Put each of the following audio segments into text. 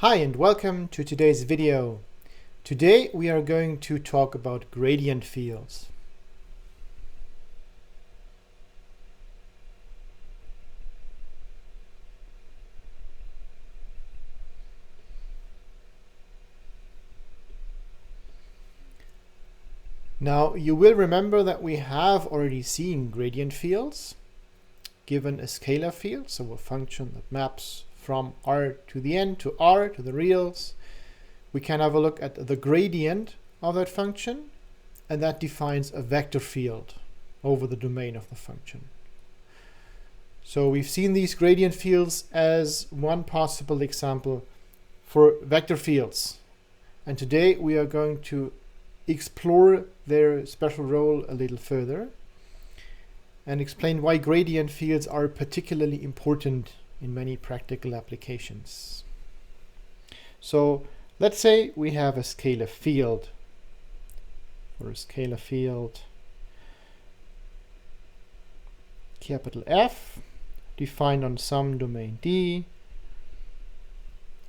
Hi and welcome to today's video. Today we are going to talk about gradient fields. Now you will remember that we have already seen gradient fields given a scalar field, so a function that maps from r to the n to r to the reals. We can have a look at the gradient of that function, and that defines a vector field over the domain of the function. So we've seen these gradient fields as one possible example for vector fields. And today we are going to explore their special role a little further and explain why gradient fields are particularly important in many practical applications. So let's say we have a scalar field. For a scalar field, capital F, defined on some domain D,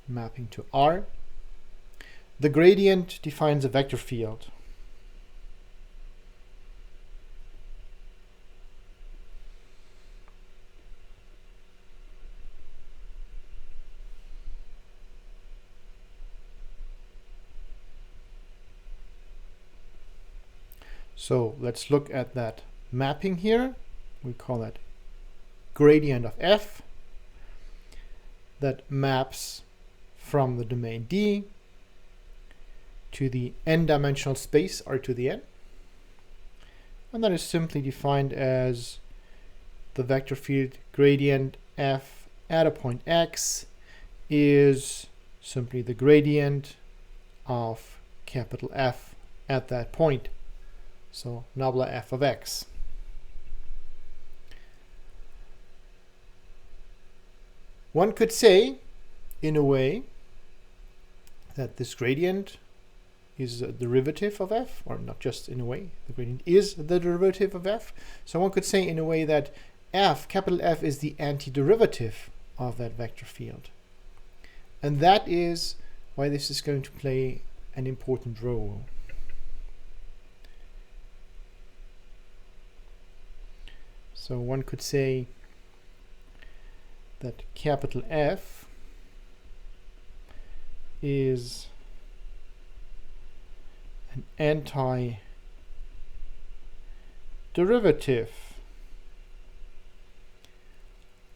mapping to R. The gradient defines a vector field. So let's look at that mapping here. We call that gradient of F that maps from the domain D to the n-dimensional space R to the n. And that is simply defined as the vector field gradient F at a point x is simply the gradient of capital F at that point. So nabla f of x. One could say, in a way, that this gradient is a derivative of f, or not just in a way, the gradient is the derivative of f. So one could say in a way that f, capital F, is the antiderivative of that vector field. And that is why this is going to play an important role. So one could say that capital F is an antiderivative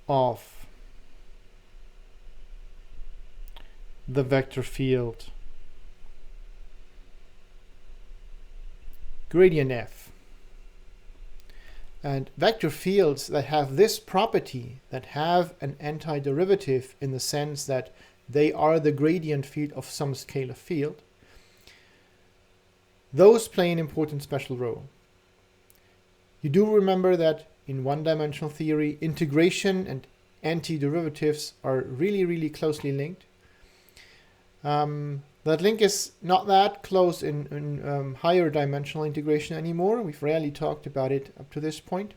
of the vector field gradient F. And vector fields that have this property, that have an antiderivative in the sense that they are the gradient field of some scalar field, those play an important special role. You do remember that in one-dimensional theory, integration and antiderivatives are really closely linked. That link is not that close in higher dimensional integration anymore. We've rarely talked about it up to this point.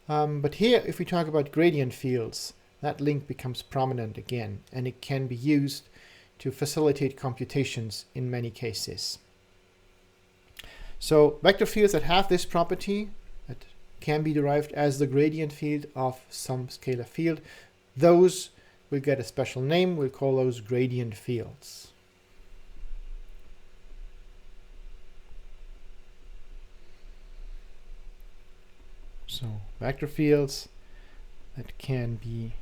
But here, if we talk about gradient fields, that link becomes prominent again, and it can be used to facilitate computations in many cases. So vector fields that have this property, that can be derived as the gradient field of some scalar field, those will get a special name. We'll call those gradient fields. So vector fields that can be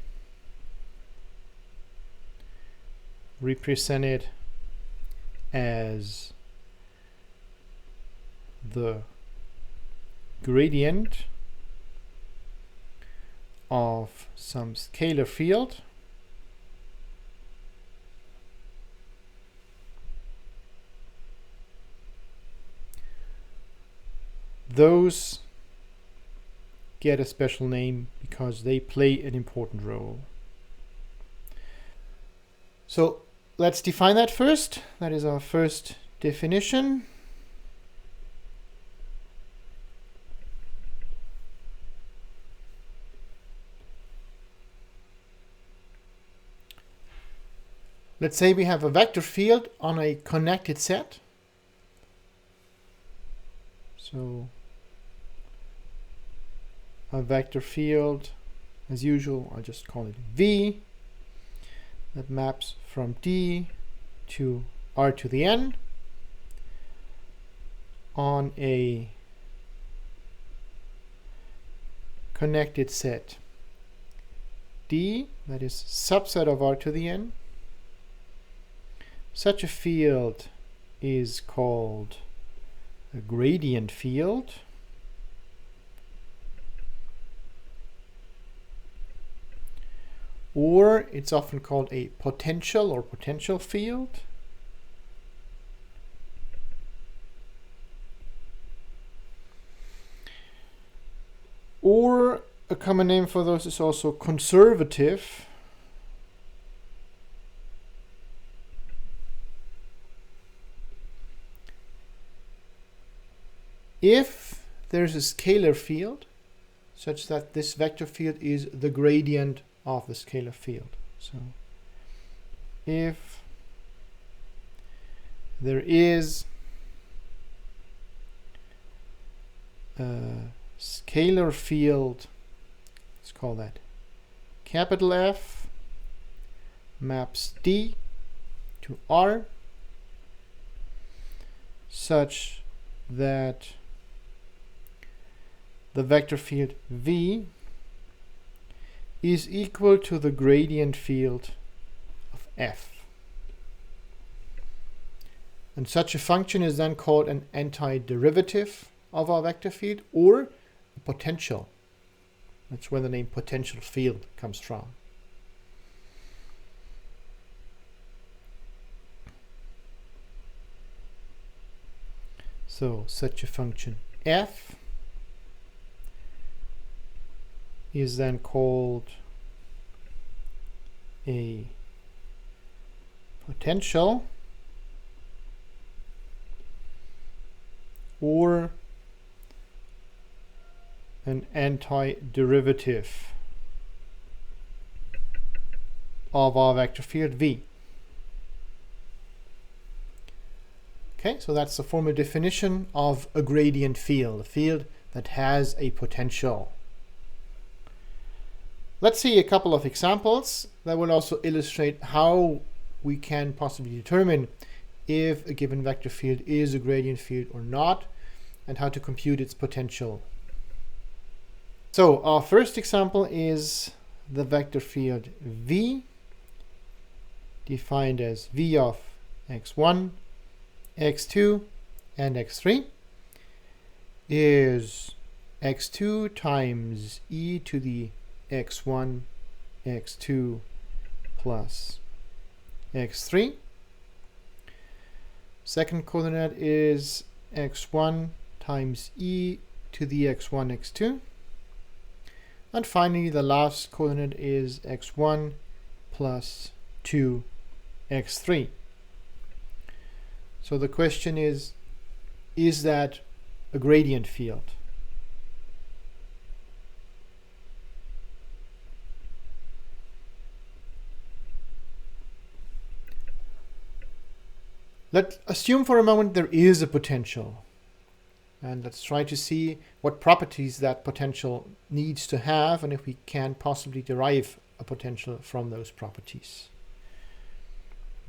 represented as the gradient of some scalar field those get a special name because they play an important role. So let's define that first. That is our first definition. Let's say we have a vector field on a connected set. So a vector field, as usual, I'll just call it V, that maps from D to R to the N on a connected set D, that is subset of R to the N. Such a field is called a gradient field. Or it's often called a potential or potential field. Or a common name for those is also conservative. If there's a scalar field such that this vector field is the gradient of the scalar field. So if there is a scalar field, let's call that capital F, maps D to R, such that the vector field V is equal to the gradient field of F. And such a function is then called an antiderivative of our vector field, or a potential. That's where the name potential field comes from. So such a function F is then called a potential or an antiderivative of our vector field V. Okay, so that's the formal definition of a gradient field, a field that has a potential. Let's see a couple of examples that will also illustrate how we can possibly determine if a given vector field is a gradient field or not, and how to compute its potential. So our first example is the vector field V, defined as V of x1, x2, and x3, is x2 times e to the x1, x2 plus x3. Second coordinate is x1 times e to the x1, x2. And finally, the last coordinate is x1 plus 2, x3. So the question is that a gradient field? Let's assume for a moment there is a potential. And let's try to see what properties that potential needs to have, and if we can possibly derive a potential from those properties.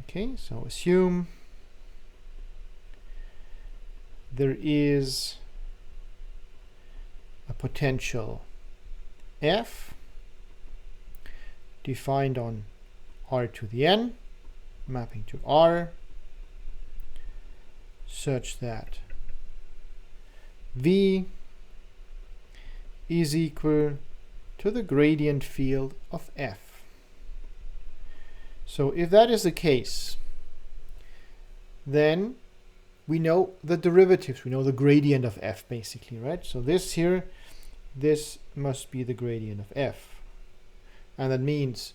Okay, so assume there is a potential F defined on R to the N, mapping to R, such that V is equal to the gradient field of F. So if that is the case, then we know the derivatives, we know the gradient of F basically, right? So this here, this must be the gradient of F. And that means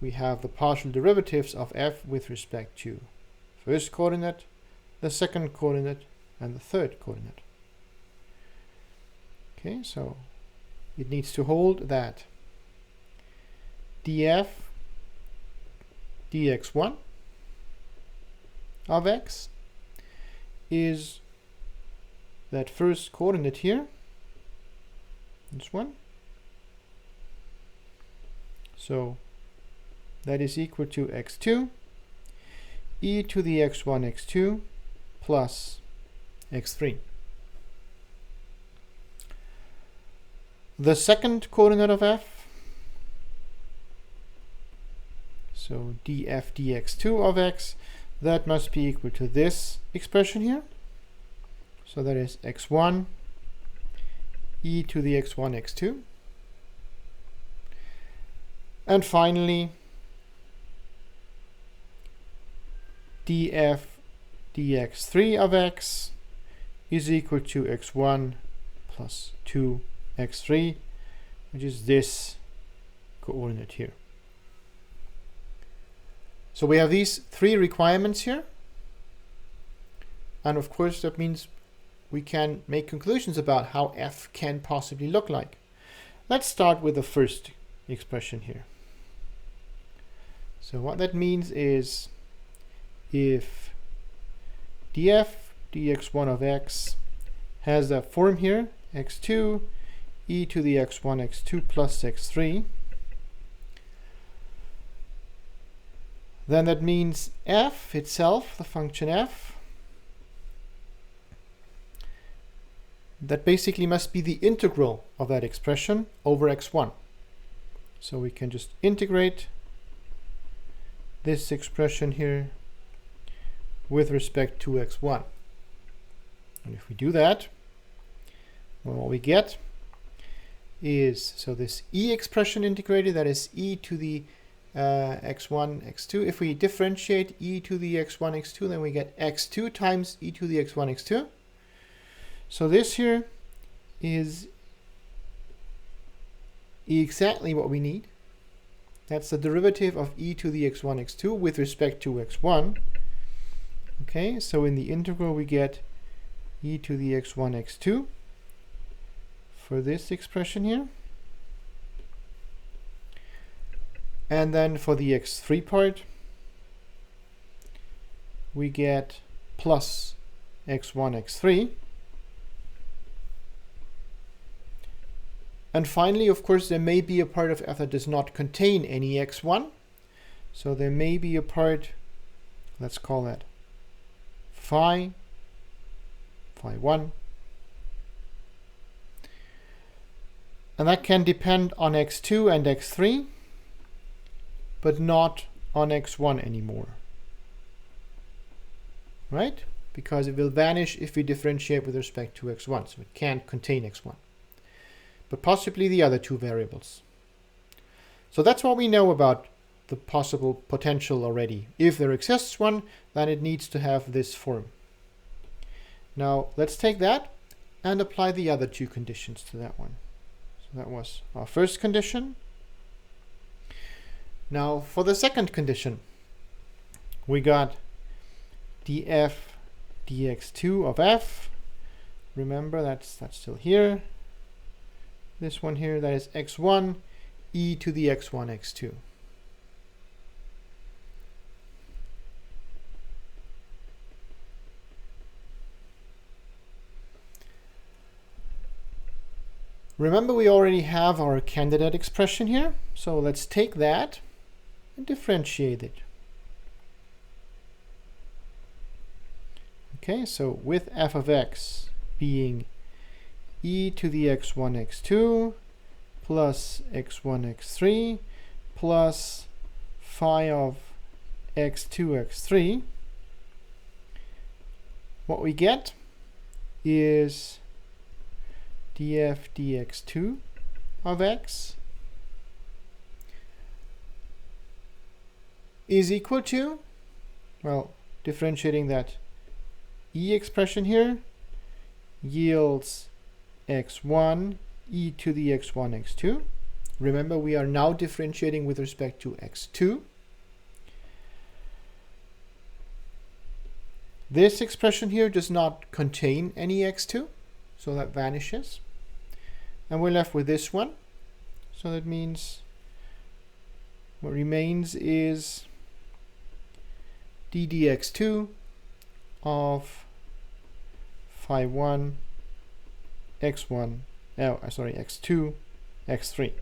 we have the partial derivatives of F with respect to first coordinate, the second coordinate, and the third coordinate. Okay, so it needs to hold that df dx1 of x is that first coordinate here, this one. So that is equal to x2 e to the x1 x2 plus x3. The second coordinate of f, so df dx2 of x, that must be equal to this expression here. So that is x1 e to the x1 x2. And finally, df dx3 of x is equal to x1 plus 2x3, which is this coordinate here. So we have these three requirements here. And of course, that means we can make conclusions about how f can possibly look like. Let's start with the first expression here. So what that means is if df dx1 of x has that form here, x2 e to the x1 x2 plus x3, then that means f itself, the function f, that basically must be the integral of that expression over x1. So we can just integrate this expression here with respect to x1. And if we do that, well, what we get is, so this e expression integrated, that is e to the x1 x2. If we differentiate e to the x1 x2, then we get x2 times e to the x1 x2. So this here is exactly what we need. That's the derivative of e to the x1 x2 with respect to x1. Okay, so in the integral we get e to the x1 x2 for this expression here. And then for the x3 part, we get plus x1 x3. And finally, of course, there may be a part of f that does not contain any x1. So there may be a part, let's call that phi 1. And that can depend on x2 and x3, but not on x1 anymore. Right? Because it will vanish if we differentiate with respect to x1. So it can't contain x1. But possibly the other two variables. So that's what we know about the possible potential already. If there exists one, then it needs to have this form. Now let's take that and apply the other two conditions to that one. So that was our first condition. Now for the second condition, we got df dx2 of f. Remember, that's still here. This one here, that is x1 e to the x1 x2. Remember, we already have our candidate expression here, so let's take that and differentiate it. Okay, so with f of x being e to the x1 x2 plus x1 x3 plus phi of x2 x3, what we get is df dx2 of x is equal to, well, differentiating that e expression here yields x1 e to the x1 x2. Remember, we are now differentiating with respect to x2. This expression here does not contain any x2, so that vanishes. And we're left with this one. So that means what remains is ddx2 of phi1 x1, x2, x3.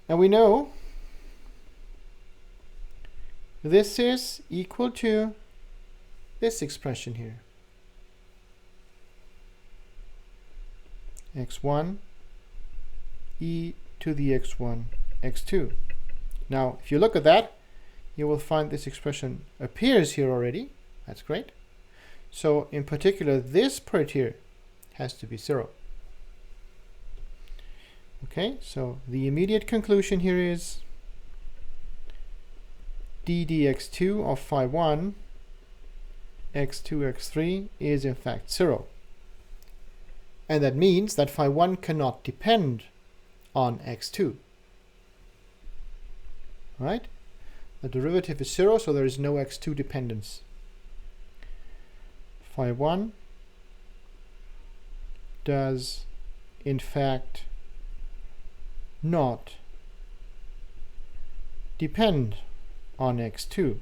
And we know this is equal to this expression here. x1 e to the x1 x2. Now, if you look at that, you will find this expression appears here already. That's great. So in particular, this part here has to be 0. Okay, so the immediate conclusion here is d dx2 of phi1 x2 x3 is in fact 0. And that means that phi1 cannot depend on x2. Right? The derivative is 0, so there is no x2 dependence. Phi1 does in fact not depend on x2.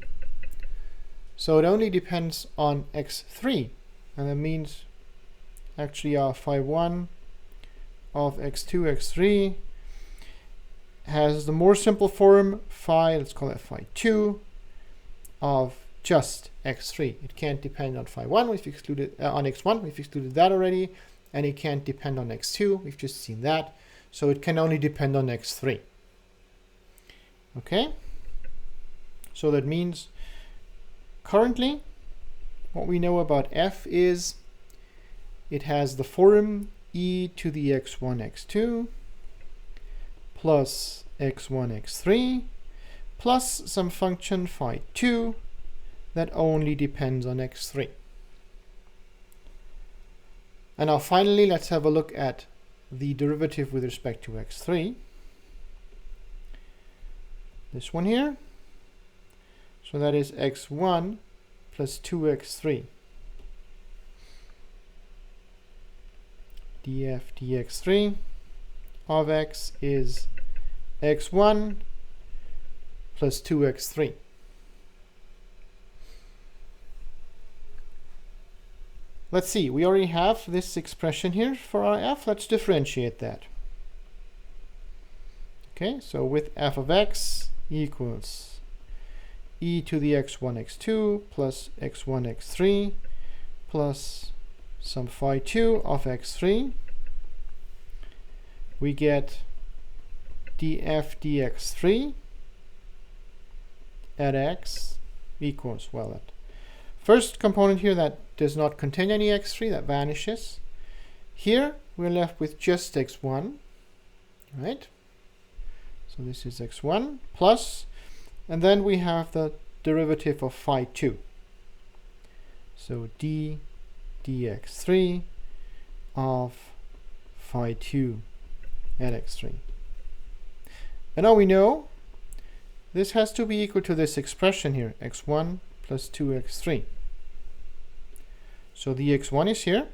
So it only depends on x3, and that means actually our phi1 of x2, x3 has the more simple form phi, let's call it phi2 of just x3. It can't depend on phi1, we've excluded on x1, we've excluded that already, and it can't depend on x2, we've just seen that. So it can only depend on x3. Okay? So that means currently what we know about f is it has the form e to the x1 x2 plus x1 x3 plus some function phi2 that only depends on x3. And now finally, let's have a look at the derivative with respect to x3. This one here. So that is x1 plus 2x3. df dx3 of x is x1 plus 2x3. Let's see, we already have this expression here for our f. Let's differentiate that. Okay, so with f of x equals e to the x1 x2 plus x1 x3 plus some phi2 of x3, we get df dx3 at x equals, well, that first component here that does not contain any x3, that vanishes. Here we're left with just x1, right? So this is x1 plus, and then we have the derivative of phi2. So d dx3 of phi2 at x3. And now we know this has to be equal to this expression here, x1 plus 2x3. So the x1 is here.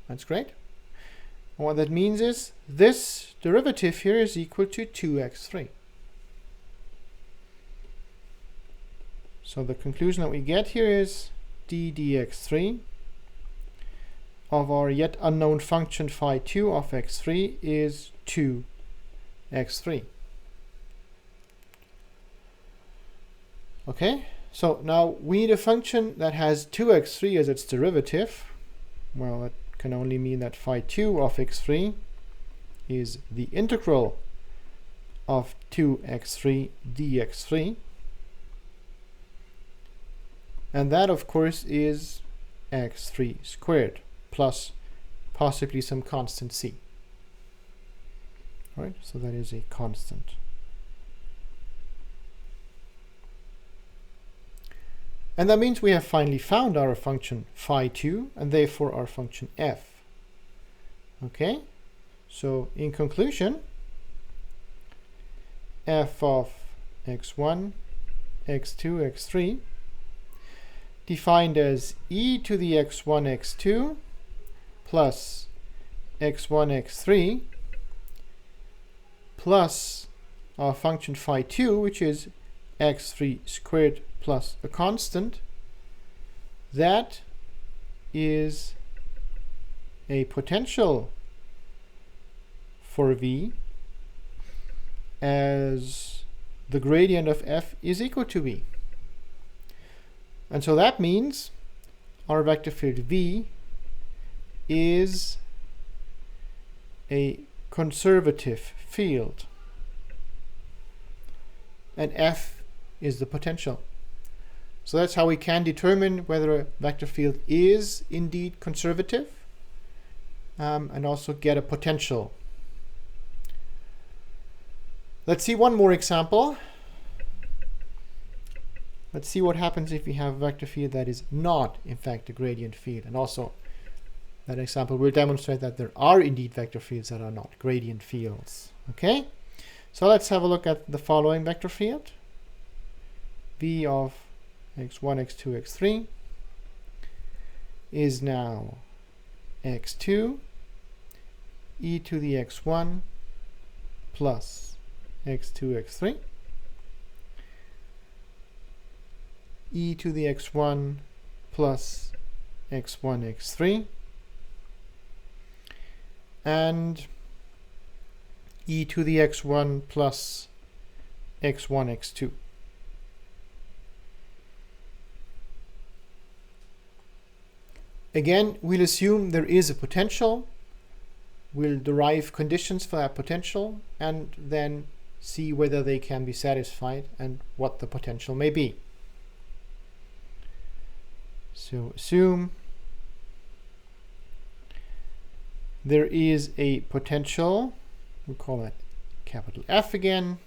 That's great. And what that means is this derivative here is equal to 2x3. So the conclusion that we get here is d dx3 of our yet unknown function phi2 of x3 is 2x3. Okay, so now we need a function that has 2x3 as its derivative. Well, that can only mean that phi2 of x3 is the integral of 2x3 dx3. And that, of course, is x3 squared plus possibly some constant c. All right, so that is a constant. And that means we have finally found our function phi2 and therefore our function f. Okay, so in conclusion, f of x1, x2, x3 defined as e to the x1, x2 plus x1, x3 plus our function phi2, which is x3 squared plus a constant, that is a potential for v as the gradient of f is equal to v. And so that means our vector field v is a conservative field, and f is the potential. So that's how we can determine whether a vector field is indeed conservative, and also get a potential. Let's see one more example. Let's see what happens if we have a vector field that is not, in fact, a gradient field. And also, that example will demonstrate that there are indeed vector fields that are not gradient fields. Okay? So let's have a look at the following vector field. V of x1, x2, x3 is now x2 e to the x1 plus x2, x3 e to the x1 plus x1, x3 and e to the x1 plus x1, x2. Again, we'll assume there is a potential. We'll derive conditions for that potential and then see whether they can be satisfied and what the potential may be. So assume there is a potential, we'll call that capital F again,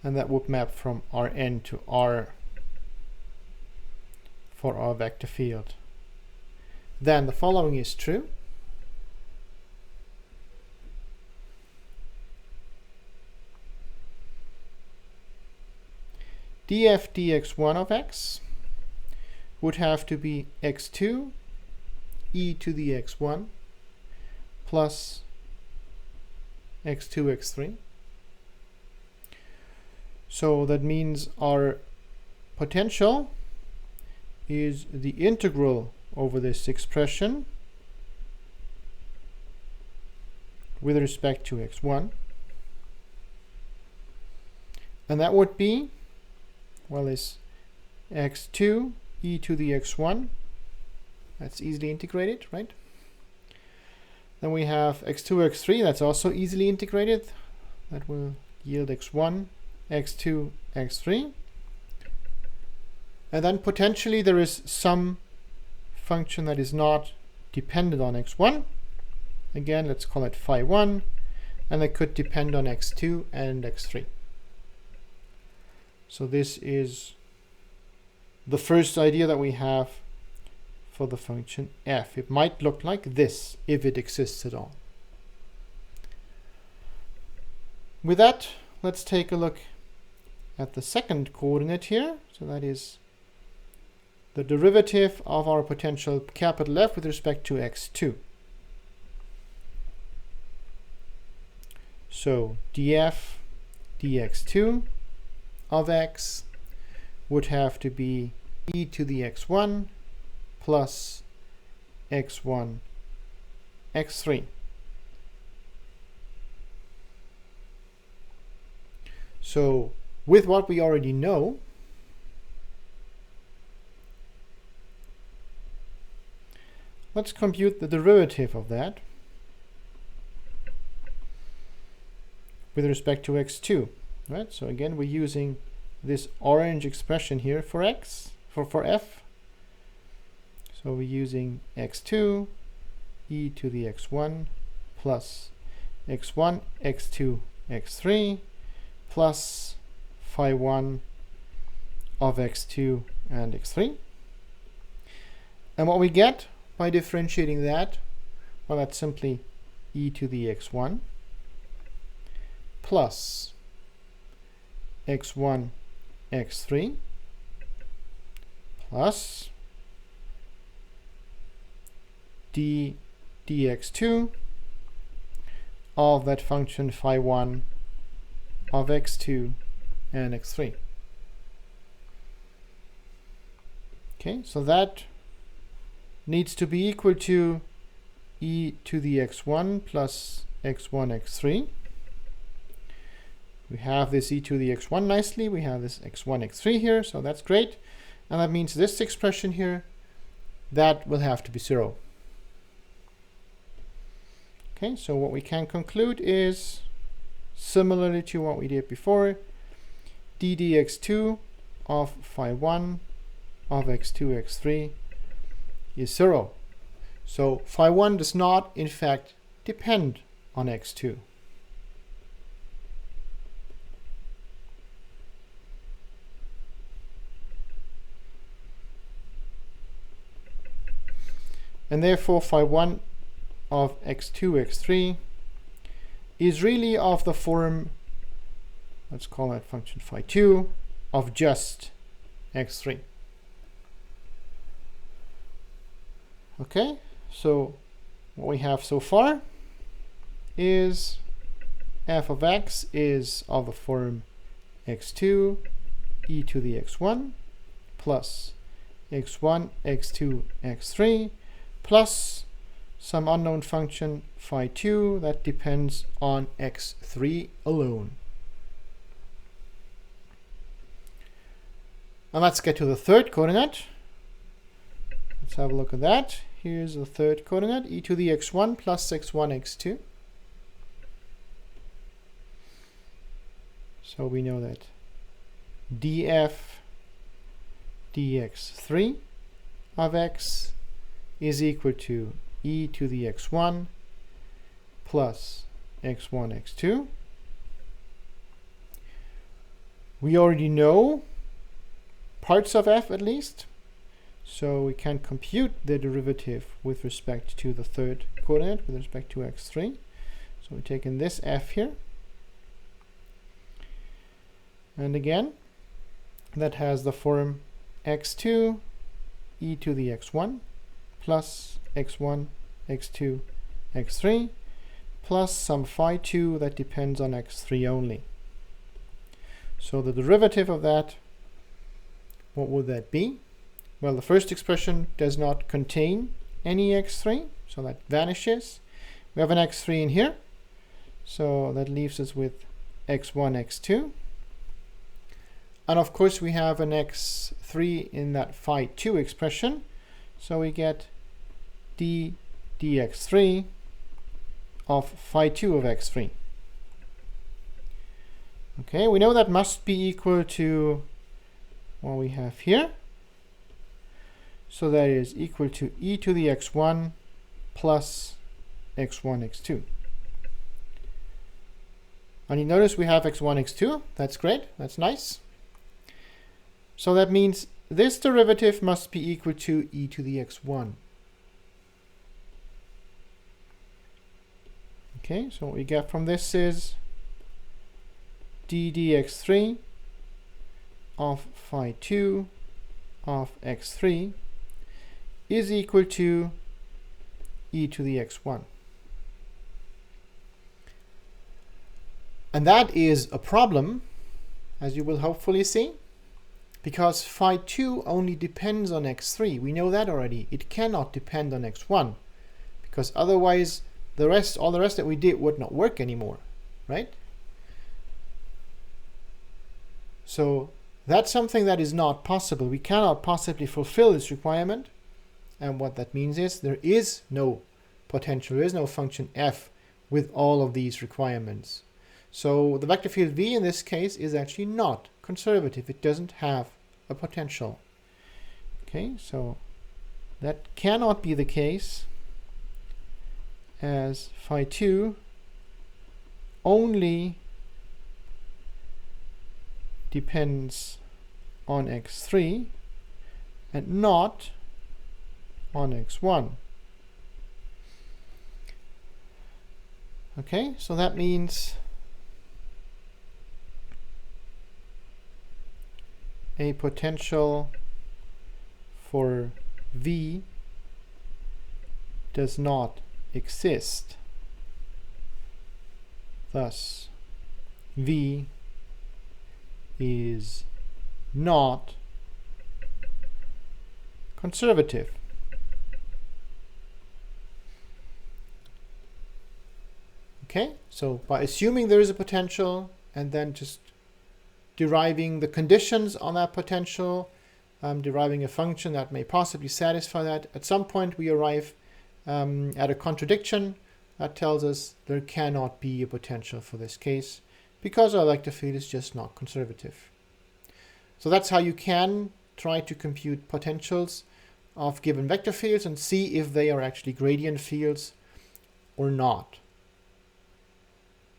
and that would map from Rn to R for our vector field. Then the following is true. df dx1 of x would have to be x2 e to the x1 plus x2, x3. So that means our potential is the integral over this expression with respect to x1. And that would be, well, is x2 e to the x1. That's easily integrated, right? Then we have x2, x3. That's also easily integrated. That will yield x1, x2, x3. And then potentially there is some function that is not dependent on x1. Again, let's call it phi1. And that could depend on x2 and x3. So this is the first idea that we have for the function f. It might look like this if it exists at all. With that, let's take a look at the second coordinate here. So that is the derivative of our potential capital F with respect to x2. So df dx2 of x would have to be e to the x1 plus x1, x3. So with what we already know, let's compute the derivative of that with respect to x2. Right? So again, we're using this orange expression here for x, for f. So we're using x2 e to the x1 plus x1, x2, x3 plus phi1 of x2 and x3. And what we get by differentiating that, well, that's simply e to the x1 plus x1, x3 plus dx2 of that function phi1 of x2 and x3. Okay, so that needs to be equal to e to the x1 plus x1 x3. We have this e to the x1 nicely. We have this x1 x3 here, so that's great. And that means this expression here, that will have to be 0. Okay, so what we can conclude is, similarly to what we did before, d dx2 of phi 1 of x2 x3 is 0. So phi 1 does not, in fact, depend on x2. And therefore phi 1 of x2 x3 is really of the form, let's call that function phi 2 of just x3. Okay, so what we have so far is f of x is of the form x2 e to the x1 plus x1 x2 x3 plus some unknown function phi 2 that depends on x3 alone. And let's get to the third coordinate. Let's have a look at that. Here's the third coordinate, e to the x1 plus x1 x2. So we know that df dx3 of x is equal to e to the x1 plus x1 x2. We already know parts of f at least, so we can compute the derivative with respect to the third coordinate, with respect to x3. So we're taking this f here, and again that has the form x2 e to the x1 plus x1 x2 x3 plus some phi 2 that depends on x3 only. So the derivative of that, what would that be? Well, the first expression does not contain any x3, so that vanishes. We have an x3 in here, so that leaves us with x1 x2. And of course we have an x3 in that phi 2 expression, so we get d dx3 of phi 2 of x3. Okay, we know that must be equal to what we have here. So that is equal to e to the x1 plus x1 x2. And you notice we have x1 x2. That's great. That's nice. So that means this derivative must be equal to e to the x1. Okay, so what we get from this is d dx3 of phi 2 of x3 is equal to e to the x1. And that is a problem, as you will hopefully see, because phi 2 only depends on x3. We know that already. It cannot depend on x1, because otherwise all the rest that we did would not work anymore, right? So that's something that is not possible. We cannot possibly fulfill this requirement. And what that means is there is no potential, there is no function f with all of these requirements. So the vector field v in this case is actually not conservative. It doesn't have a potential. Okay, so that cannot be the case, as phi 2 only depends on x3 and not on x1. Okay, so that means a potential for v does not exist. Thus, v is not conservative. Okay, so by assuming there is a potential and then just deriving the conditions on that potential, deriving a function that may possibly satisfy that, at some point we arrive at a contradiction that tells us there cannot be a potential for this case because our vector field is just not conservative. So that's how you can try to compute potentials of given vector fields and see if they are actually gradient fields or not.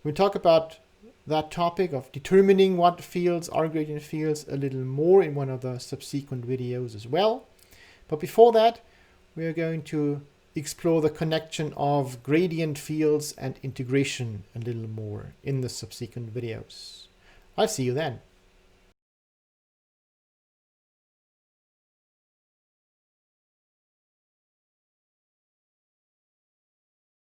We'll talk about that topic of determining what fields are gradient fields a little more in one of the subsequent videos as well. But before that, we are going to explore the connection of gradient fields and integration a little more in the subsequent videos. I'll see you then.